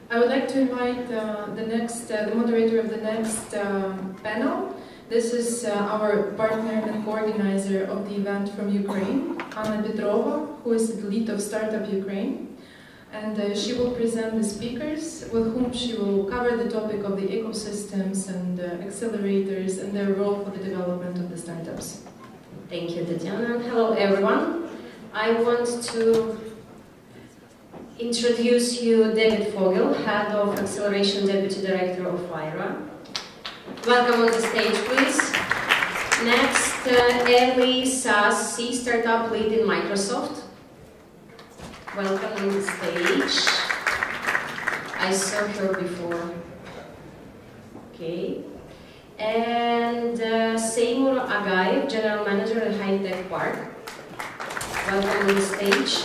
I would like to invite the moderator of the next panel. This is our partner and co-organizer of the event from Ukraine, Petrova, who is the lead of Startup Ukraine. And she will present the speakers with whom she will cover the topic of the ecosystems and accelerators and their role for the development of the startups. Thank you, Tatiana. Hello, everyone. I want to introduce you David Fogel, Head of Acceleration Deputy Director of Wayra. Welcome on the stage, please. Next, Elise, Sass, Startup Lead in Microsoft. Welcome on the stage. I saw her before. Okay. And Seymur Aghayev, General Manager at High Tech Park. Welcome on the stage.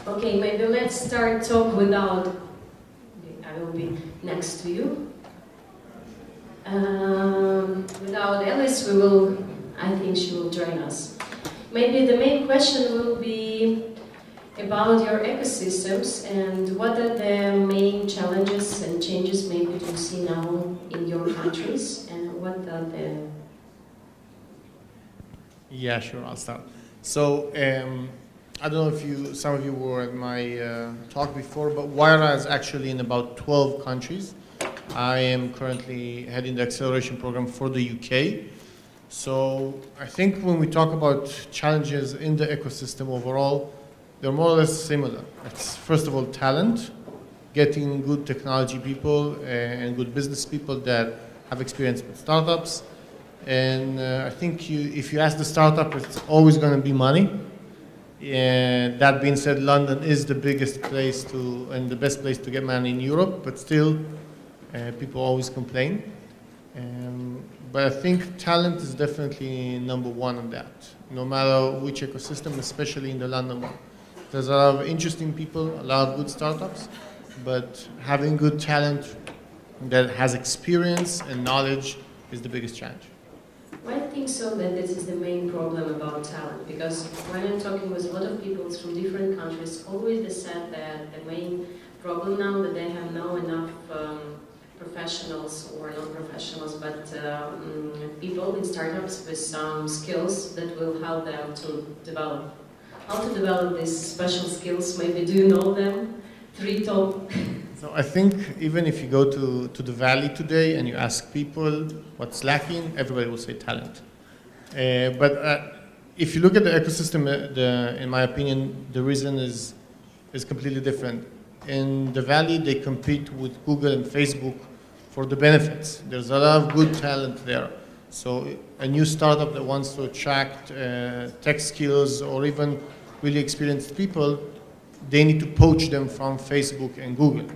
Okay, maybe let's start talk without, I will be next to you. Without Elise, I think she will join us. Maybe the main question will be about your ecosystems and what are the main challenges and changes maybe you see now in your countries and what are the... Yeah, sure, I'll start. So, I don't know if some of you were at my talk before, but Wayra is actually in about 12 countries. I am currently heading the acceleration program for the UK. So I think when we talk about challenges in the ecosystem overall, they're more or less similar. It's first of all talent, getting good technology people and good business people that have experience with startups. And I think if you ask the startup, it's always going to be money. And that being said, London is the biggest place and the best place to get money in Europe, but still people always complain. But I think talent is definitely number one on that, no matter which ecosystem, especially in the London one. There's a lot of interesting people, a lot of good startups, but having good talent that has experience and knowledge is the biggest challenge. Well, I think so that this is the main problem about talent, because when I'm talking with a lot of people from different countries, always they said that the main problem now that they have not enough professionals or not professionals, but people in startups with some skills that will help them to develop. How to develop these special skills? Maybe do you know them? 3 top. So I think even if you go to the Valley today and you ask people what's lacking, everybody will say talent. But if you look at the ecosystem, in my opinion, the reason is completely different. In the Valley, they compete with Google and Facebook for the benefits. There's a lot of good talent there. So a new startup that wants to attract tech skills or even really experienced people, they need to poach them from Facebook and Google,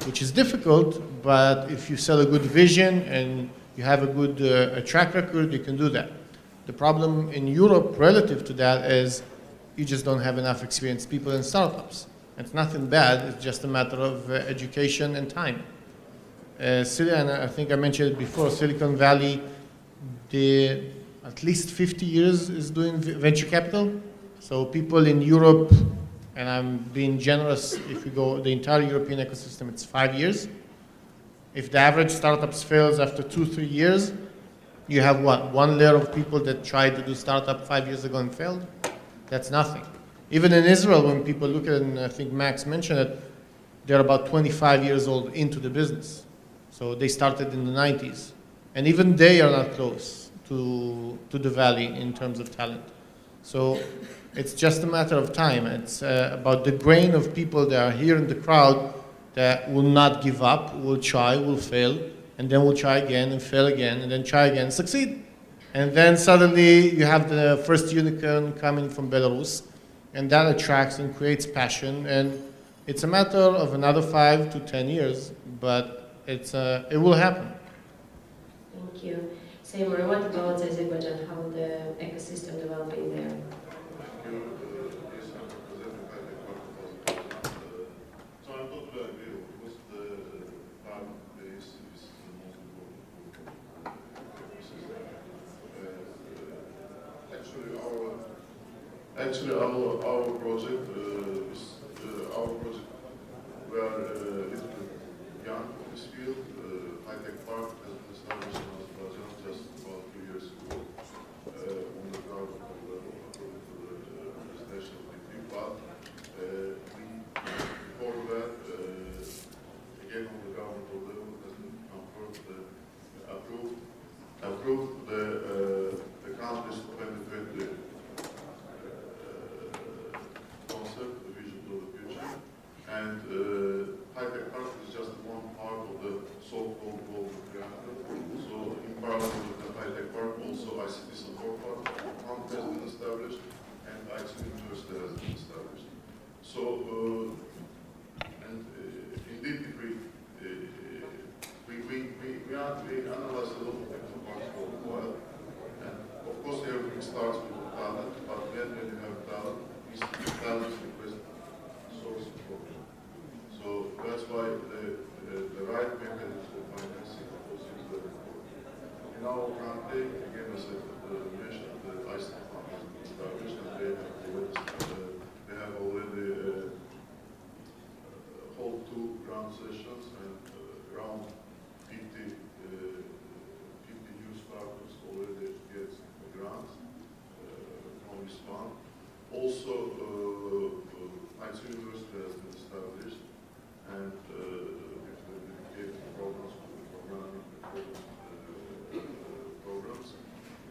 which is difficult, but if you sell a good vision and you have a good track record, you can do that. The problem in Europe relative to that is you just don't have enough experienced people in startups. It's nothing bad, it's just a matter of education and time. And I think I mentioned it before, Silicon Valley, at least 50 years is doing venture capital. So people in Europe, and I'm being generous, if you go the entire European ecosystem, it's 5 years. If the average startups fails after 2-3 years, you have what? 1 layer of people that tried to do startup 5 years ago and failed? That's nothing. Even in Israel, when people look at it, and I think Max mentioned it, they're about 25 years old into the business. So they started in the 90s. And even they are not close to the Valley in terms of talent. So it's just a matter of time. It's about the grain of people that are here in the crowd that will not give up, will try, will fail, and then will try again and fail again, and then try again and succeed. And then suddenly you have the first unicorn coming from Belarus, and that attracts and creates passion. And it's a matter of another 5 to 10 years, but it will happen. Thank you. Seymur, what about Azerbaijan? How the ecosystem developing there? So I'm totally agree. Of course, the farm base is the most important ecosystem. Actually, our Actually, our project we are a little bit young in this field. High-tech park has been established in Azerbaijan just about 2 years ago on the governmental level, according to the national decree. But before that, again on the governmental level, has been confirmed, approved the country's 2020 concept, the vision to the future. And high-tech park is just one part of the so-called global triangle. So in parallel with the high-tech park, also ICT support park has been established, and ICT university has been established. So, and indeed, if we analyzed a lot of technical parts for a while, and of course everything starts with talent, but then when you have talent, this talent is the best source of problem. So that's why the right mechanism for financing also is very important. In our country, again, as I mentioned, the ICT fund has been established, and they have already held 2 grant sessions, and around 50 new startups already get grants from this fund. Also, IT University has been established, and with the dedicated programs for the programming programs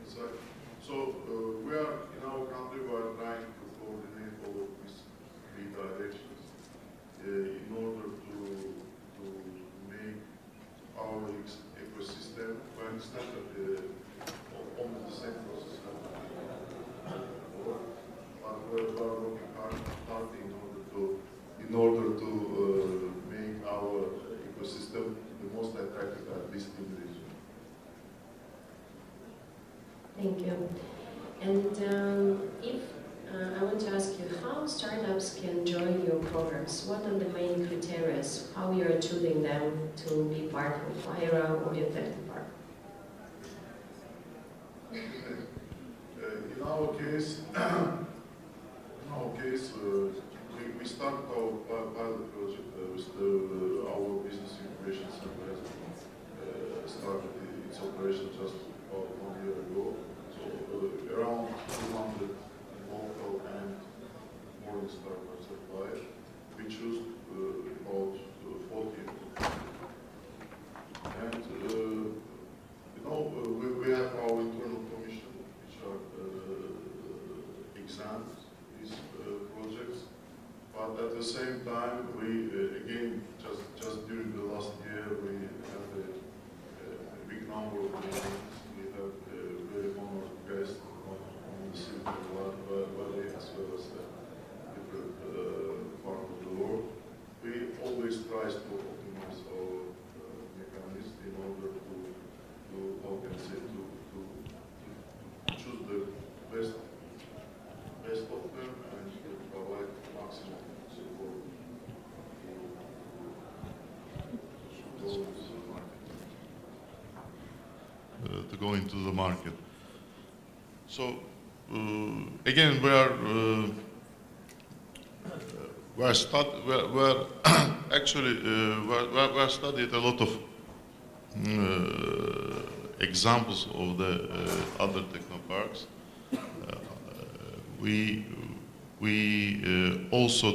inside. So we are, in our country, we are trying to coordinate all of these 3 directions in order to make our ecosystem, we understand that only the same process happens, but we are working hard in order to make our ecosystem the most attractive, at least in the region. Thank you. And if I want to ask you, how startups can join your programs? What are the main criteria? How you are choosing them to be part of Wayra or your TechMinsk? In our case, we started our pilot project with our business incubation center has started its operation just about 1 year ago. So around 200 local and foreign startups applied. We choose about 40. And we have our internal commission, which are exams these projects. But at the same time, we again just during the last year we had a big number of meetings. We have a very honored guest on the Silicon Valley as well as the different part of the world. We always try to optimize our mechanisms in order to how can I say, to choose the best of them and to provide maximum support to go into the market. So again, we are actually studied a lot of examples of the other technoparks. We also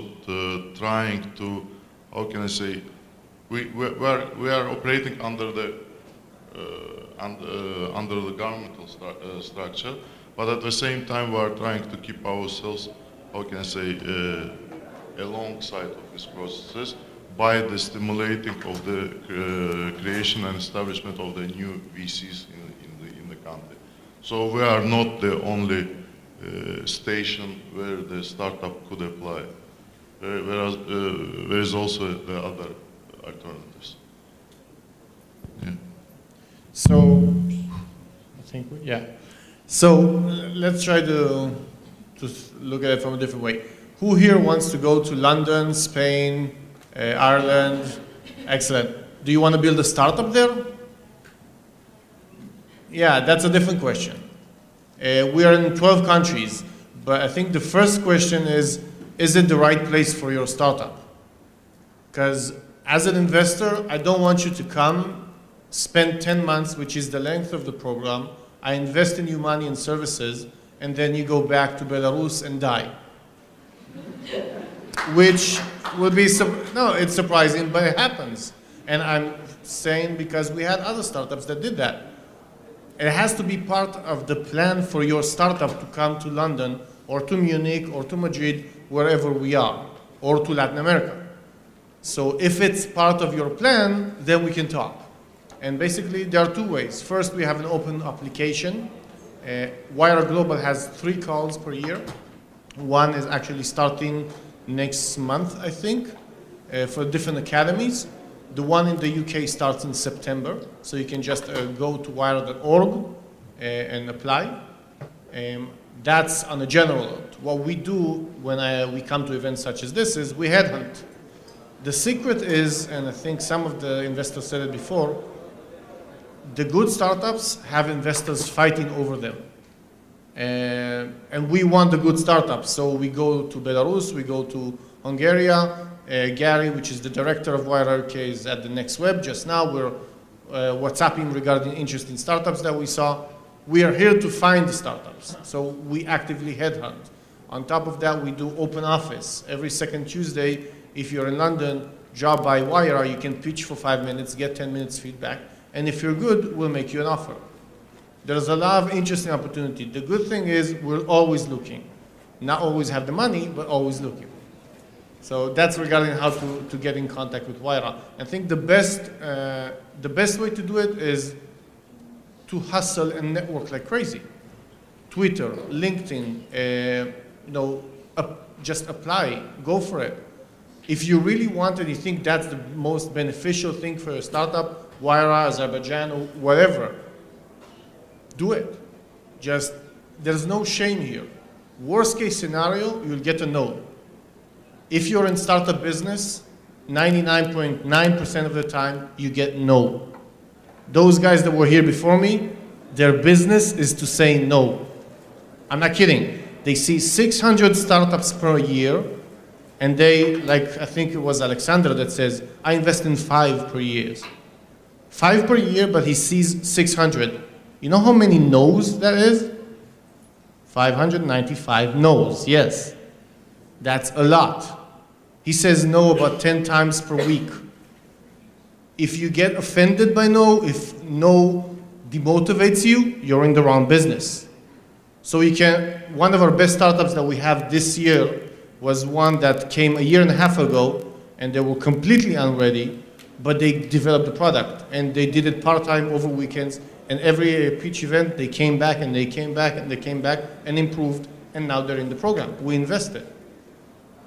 trying to, how can I say, we are operating under the governmental structure, but at the same time we are trying to keep ourselves, how can I say, alongside of these processes by the stimulating of the creation and establishment of the new VCs in the country. So we are not the only station where the startup could apply. Whereas there is also the other alternatives. Yeah. So, I think, yeah. So let's try to look at it from a different way. Who here wants to go to London, Spain, Ireland? Excellent. Do you want to build a startup there? Yeah, that's a different question. We are in 12 countries. But I think the first question is it the right place for your startup? Because as an investor, I don't want you to come, spend 10 months, which is the length of the program, I invest in you money and services, and then you go back to Belarus and die. Which would be, no, it's surprising, but it happens. And I'm saying because we had other startups that did that. It has to be part of the plan for your startup to come to London or to Munich or to Madrid, wherever we are, or to Latin America. So if it's part of your plan, then we can talk. And basically, there are two ways. First, we have an open application. Wayra Global has 3 calls per year. One is actually starting next month, I think, for different academies. The one in the UK starts in September, so you can just go to wayra.org and apply. That's on a general note. What we do when we come to events such as this is we headhunt. The secret is, and I think some of the investors said it before, the good startups have investors fighting over them. And we want the good startups, so we go to Belarus, we go to Hungary. Gary, which is the director of Wayra UK, is at the Next Web just now. We're WhatsApping regarding interesting startups that we saw. We are here to find the startups, so we actively headhunt. On top of that, we do open office. Every second Tuesday, if you're in London, job by Wayra, you can pitch for 5 minutes, get 10 minutes feedback, and if you're good, we'll make you an offer. There's a lot of interesting opportunity. The good thing is we're always looking. Not always have the money, but always looking. So that's regarding how to get in contact with Wayra. I think the best way to do it is to hustle and network like crazy. Twitter, LinkedIn, just apply, go for it. If you really want it, you think that's the most beneficial thing for a startup, Wayra, Azerbaijan, or whatever, do it. Just, there's no shame here. Worst case scenario, you'll get a no. If you're in startup business, 99.9% of the time, you get no. Those guys that were here before me, their business is to say no. I'm not kidding. They see 600 startups per year, and they, like I think it was Alexander that says, I invest in 5 per year. 5 per year, but he sees 600. You know how many no's that is? 595 no's, yes. That's a lot. He says no about 10 times per week. If you get offended by no, if no demotivates you, you're in the wrong business. So one of our best startups that we have this year was one that came a year and a half ago, and they were completely unready, but they developed the product, and they did it part-time over weekends, and every pitch event, they came back, and they came back, and they came back, and improved, and now they're in the program. We invested.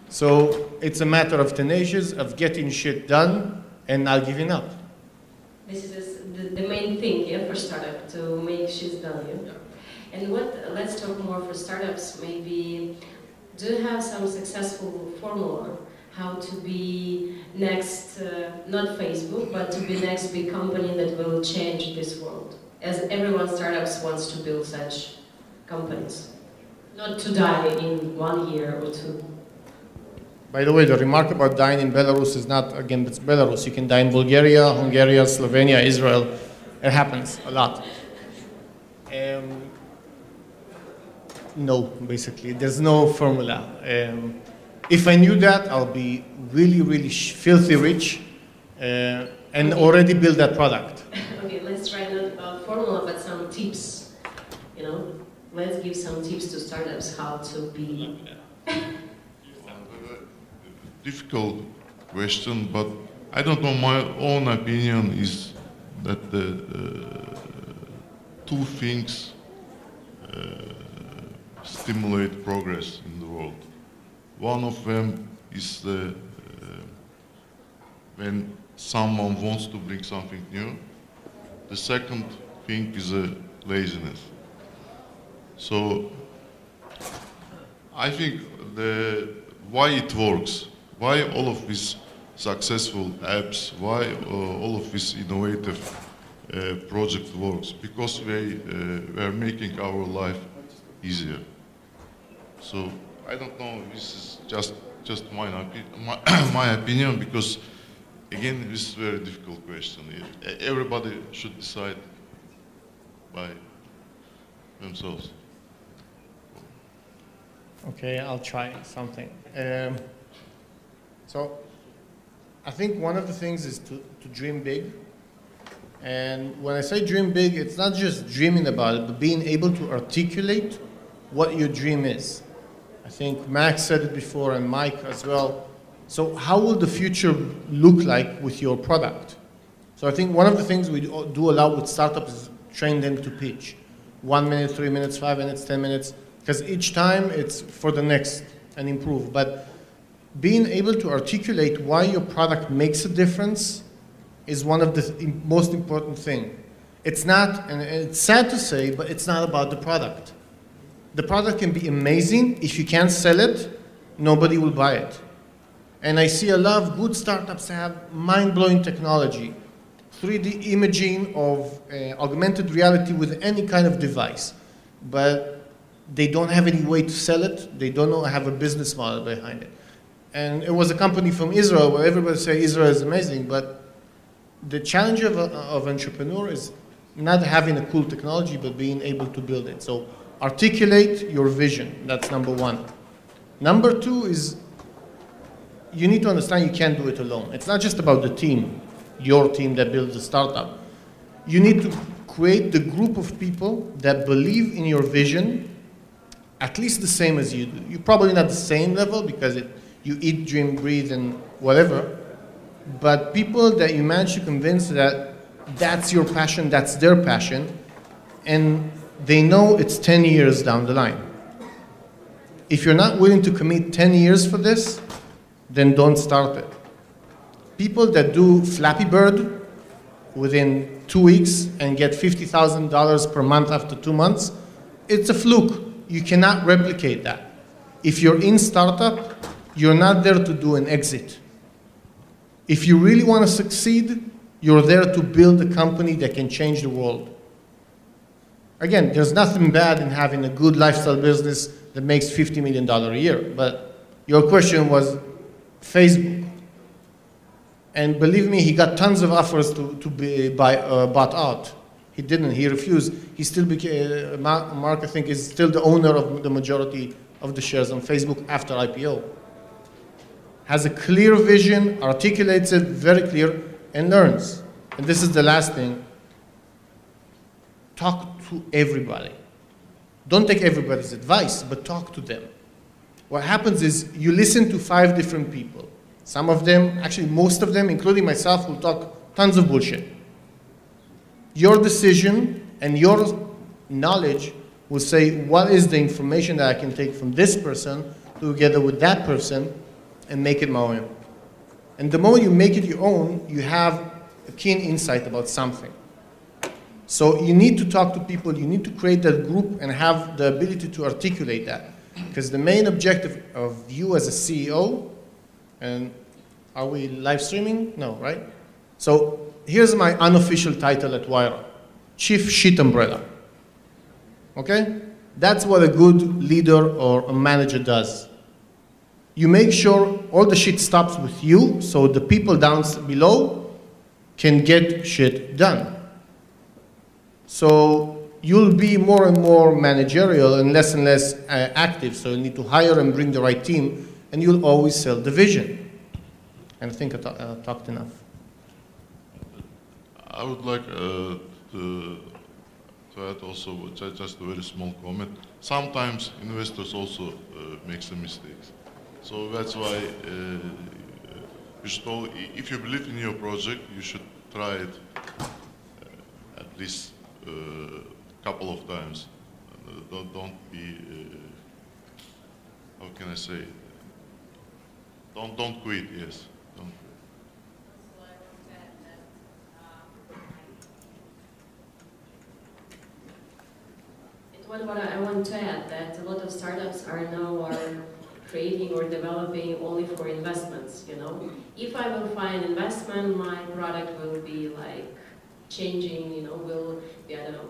So it's a matter of tenacious, of getting shit done, and not giving up. This is the main thing, yeah, for startup, to make shit done, yeah? And let's talk more for startups, maybe, do you have some successful formula how to be next, not Facebook, but to be next big company that will change this world? As everyone startups wants to build such companies. Not to die in 1 year or 2. By the way, the remark about dying in Belarus is not, again, it's Belarus. You can die in Bulgaria, Hungary, Slovenia, Israel. It happens a lot. No, basically. There's no formula. If I knew that, I'll be really, really filthy rich and already build that product. Okay, let's try not about formula, but some tips. You know, let's give some tips to startups how to be. Difficult question, but I don't know, my own opinion is that the 2 things stimulate progress in the world. One of them is when someone wants to bring something new. The second thing is laziness. So I think why it works, why all of these successful apps, why all of this innovative project works, because they are making our life easier. So I don't know. This is just my opinion, because again, this is a very difficult question. Everybody should decide by themselves. Okay, I'll try something. So I think one of the things is to dream big. And when I say dream big, it's not just dreaming about it, but being able to articulate what your dream is. I think Max said it before, and Mike as well. So how will the future look like with your product? So I think one of the things we do a lot with startups is train them to pitch. 1 minute, 3 minutes, 5 minutes, 10 minutes, because each time it's for the next and improve. But being able to articulate why your product makes a difference is one of the most important things. It's not, and it's sad to say, but it's not about the product. The product can be amazing. If you can't sell it, nobody will buy it. And I see a lot of good startups have mind-blowing technology, 3D imaging of augmented reality with any kind of device, but they don't have any way to sell it. They don't have a business model behind it. And it was a company from Israel where everybody say Israel is amazing, but the challenge of entrepreneur is not having a cool technology, but being able to build it. So articulate your vision. That's number one. Number two is you need to understand you can't do it alone. It's not just about the team, your team that builds a startup. You need to create the group of people that believe in your vision at least the same as you do. You're probably not the same level because you eat, dream, breathe, and whatever, but people that you manage to convince that that's your passion, that's their passion, and they know it's 10 years down the line. If you're not willing to commit 10 years for this, then don't start it. People that do Flappy Bird within 2 weeks and get $50,000 per month after 2 months, it's a fluke. You cannot replicate that. If you're in startup, you're not there to do an exit. If you really want to succeed, you're there to build a company that can change the world. Again, there's nothing bad in having a good lifestyle business that makes $50 million a year, but your question was Facebook. And believe me, he got tons of offers to be bought out. He didn't, he refused. He still became, Mark, I think, is still the owner of the majority of the shares on Facebook after IPO. Has a clear vision, articulates it very clear, and learns. And this is the last thing. Talk to everybody. Don't take everybody's advice, but talk to them. What happens is you listen to 5 different people. Some of them, actually most of them, including myself, will talk tons of bullshit. Your decision and your knowledge will say, what is the information that I can take from this person together with that person and make it my own. And the moment you make it your own, you have a keen insight about something. So you need to talk to people, you need to create that group and have the ability to articulate that. Because the main objective of you as a CEO, and are we live streaming? No, right? So here's my unofficial title at Wayra, Chief Shit Umbrella. Okay? That's what a good leader or a manager does. You make sure all the shit stops with you so the people down below can get shit done. So you'll be more and more managerial and less active, so you need to hire and bring the right team, and you'll always sell the vision. And I think I talked enough. I would like to add also just a very small comment. Sometimes investors also make some mistakes. So that's why you should all, if you believe in your project, you should try it at least a couple of times. Don't be, how can I say? Don't quit. Yes, don't quit. What I want to add that a lot of startups are now creating or developing only for investments, you know. If I will find investment, my product will be like changing, you know, will be, I don't know,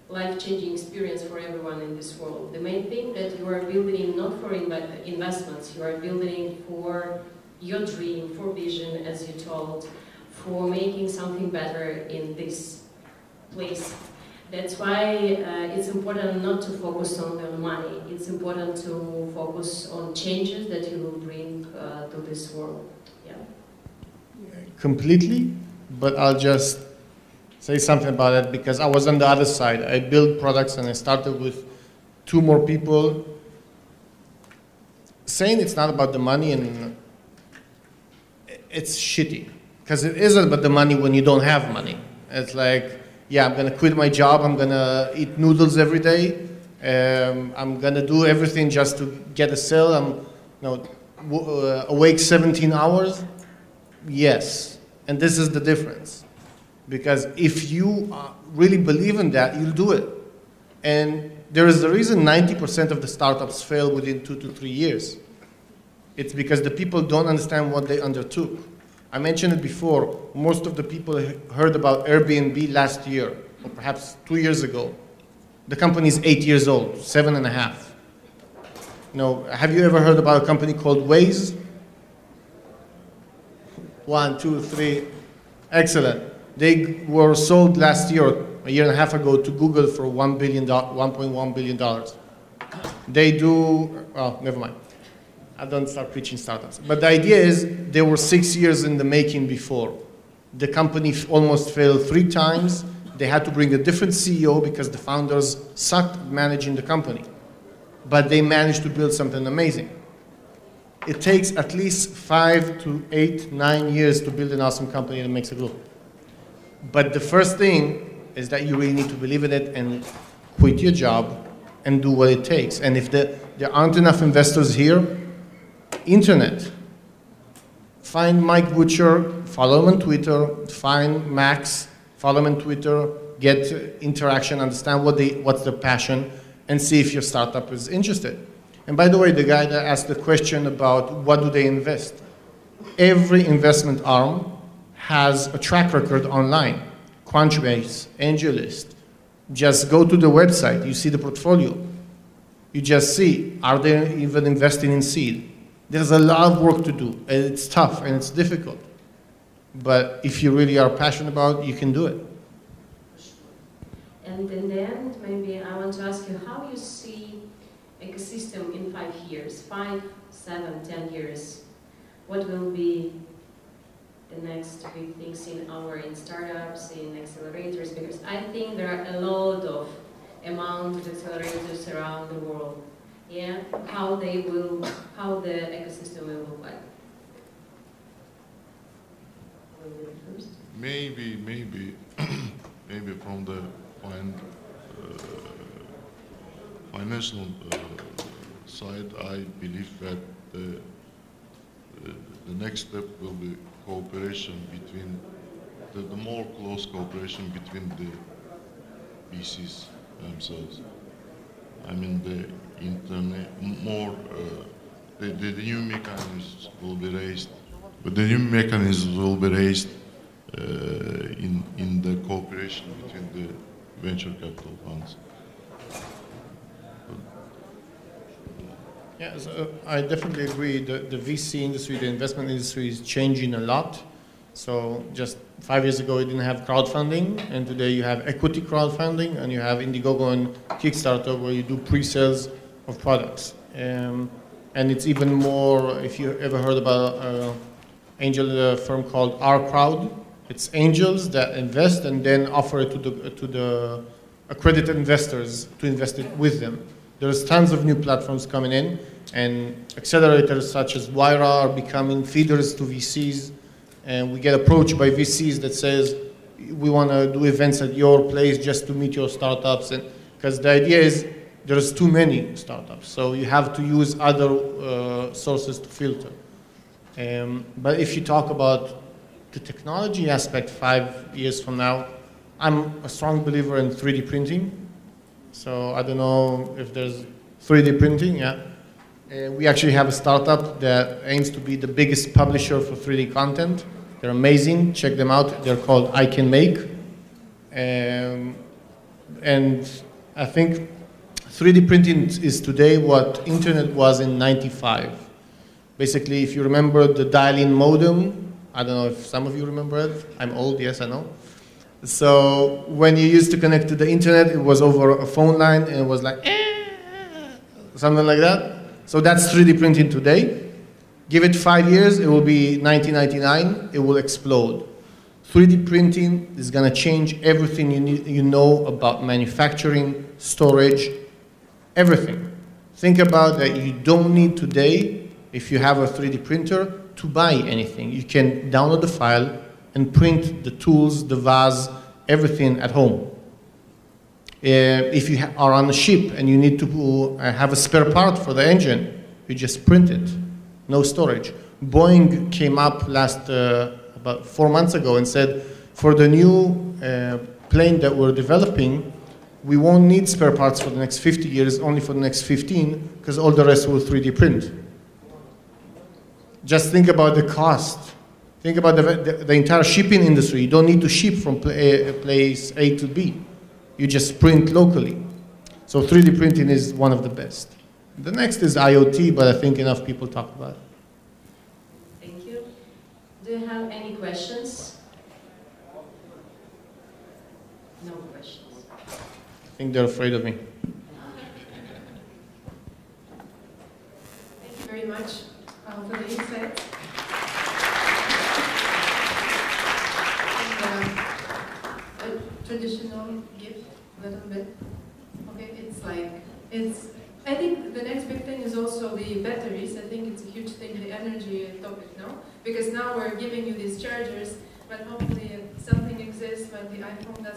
life-changing experience for everyone in this world. The main thing that you are building not for investments, you are building for your dream, for vision, as you told, for making something better in this place. That's why it's important not to focus only on money. It's important to focus on changes that you will bring to this world. Yeah. Completely, but I'll just say something about it because I was on the other side. I built products and I started with 2 more people. Saying it's not about the money, and it's shitty because it isn't about the money when you don't have money. It's like, yeah, I'm going to quit my job, I'm going to eat noodles every day, I'm going to do everything just to get a sale, I'm awake 17 hours. Yes, and this is the difference. Because if you really believe in that, you'll do it. And there is the reason 90% of the startups fail within 2 to 3 years. It's because the people don't understand what they undertook. I mentioned it before, most of the people heard about Airbnb last year, or perhaps 2 years ago. The company is 8 years old, 7.5. Have you ever heard about a company called Waze? 1, 2, 3, excellent. They were sold last year, a year and a half ago, to Google for $1.1 billion. They do, oh, never mind. I don't start preaching startups. But the idea is they were 6 years in the making before. The company almost failed 3 times. They had to bring a different CEO because the founders sucked at managing the company. But they managed to build something amazing. It takes at least 5 to 8, 9 years to build an awesome company that makes a group. But the first thing is that you really need to believe in it and quit your job and do what it takes. And if there aren't enough investors here, internet. Find Mike Butcher, follow him on Twitter, find Max, follow him on Twitter, get interaction, understand what's their passion, and see if your startup is interested. And by the way, the guy that asked the question about what do they invest, every investment arm has a track record online. Crunchbase, AngelList. Just go to the website, you see the portfolio. You just see, are they even investing in seed? There's a lot of work to do, and it's tough and it's difficult. But if you really are passionate about it, you can do it. And in the end, maybe I want to ask you how you see ecosystem in 5 years, 5, 7, 10 years. What will be the next big things in startups, in accelerators? Because I think there are a lot of amount of accelerators around the world. Yeah, how the ecosystem will look like. First? Maybe from the financial side, I believe that the next step will be cooperation between the more close cooperation between the VCs themselves. I mean, the internet more the new mechanisms will be raised, but the new mechanisms will be raised in the cooperation between the venture capital funds. Yeah, so I definitely agree. The VC industry, the investment industry is changing a lot. So just 5 years ago, you didn't have crowdfunding, and today you have equity crowdfunding, and you have Indiegogo and Kickstarter where you do pre-sales of products. And it's even more, if you ever heard about an angel firm called Our Crowd, it's angels that invest and then offer it to the accredited investors to invest it with them. There's tons of new platforms coming in, and accelerators such as Wayra are becoming feeders to VCs, and we get approached by VCs that says, we want to do events at your place just to meet your startups, and because the idea is there's too many startups, so you have to use other sources to filter. But if you talk about the technology aspect 5 years from now, I'm a strong believer in 3D printing. So I don't know if there's 3D printing, yeah. We actually have a startup that aims to be the biggest publisher for 3D content. They're amazing, check them out. They're called I Can Make. And I think 3D printing is today what internet was in '95. Basically, if you remember the dial-in modem, I don't know if some of you remember it. I'm old, yes, I know. So when you used to connect to the internet, it was over a phone line, and it was like, something like that. So that's 3D printing today. Give it 5 years, it will be 1999, it will explode. 3D printing is going to change everything you know about manufacturing, storage, everything. Think about that you don't need today, if you have a 3D printer, to buy anything. You can download the file and print the tools, the vase, everything at home. If you are on a ship and you need to have a spare part for the engine, you just print it, no storage. Boeing came up about 4 months ago and said, for the new plane that we're developing, we won't need spare parts for the next 50 years, only for the next 15, because all the rest will 3D print. Just think about the cost. Think about the entire shipping industry. You don't need to ship from place A to B. You just print locally. So 3D printing is one of the best. The next is IoT, but I think enough people talk about it. Thank you. Do you have any questions? No questions. I think they're afraid of me. Thank you very much for the insights. And, a traditional gift, a little bit. Okay, I think the next big thing is also the batteries. I think it's a huge thing, the energy topic now, because now we're giving you these chargers, but hopefully something exists when the iPhone doesn't